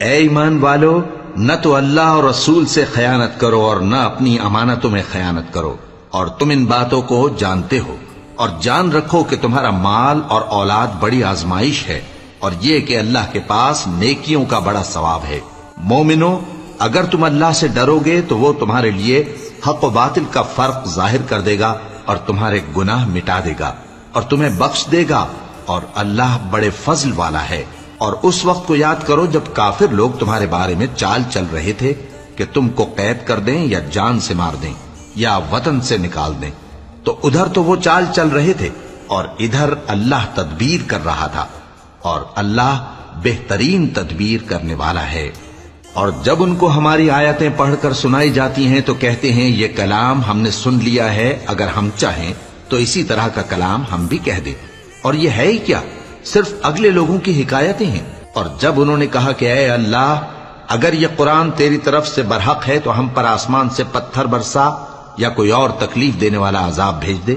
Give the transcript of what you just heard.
اے ایمان والو، نہ تو اللہ اور رسول سے خیانت کرو اور نہ اپنی امانتوں میں خیانت کرو، اور تم ان باتوں کو جانتے ہو، اور جان رکھو کہ تمہارا مال اور اولاد بڑی آزمائش ہے، اور یہ کہ اللہ کے پاس نیکیوں کا بڑا ثواب ہے۔ مومنو، اگر تم اللہ سے ڈرو گے تو وہ تمہارے لیے حق و باطل کا فرق ظاہر کر دے گا اور تمہارے گناہ مٹا دے گا اور تمہیں بخش دے گا، اور اللہ بڑے فضل والا ہے۔ اور اس وقت کو یاد کرو جب کافر لوگ تمہارے بارے میں چال چل رہے تھے کہ تم کو قید کر دیں یا جان سے مار دیں یا وطن سے نکال دیں، تو ادھر تو وہ چال چل رہے تھے اور ادھر اللہ تدبیر کر رہا تھا، اور اللہ بہترین تدبیر کرنے والا ہے۔ اور جب ان کو ہماری آیتیں پڑھ کر سنائی جاتی ہیں تو کہتے ہیں یہ کلام ہم نے سن لیا ہے، اگر ہم چاہیں تو اسی طرح کا کلام ہم بھی کہہ دیں، اور یہ ہے ہی کیا، صرف اگلے لوگوں کی حکایتیں ہیں۔ اور جب انہوں نے کہا کہ اے اللہ، اگر یہ قرآن تیری طرف سے برحق ہے تو ہم پر آسمان سے پتھر برسا یا کوئی اور تکلیف دینے والا عذاب بھیج دے،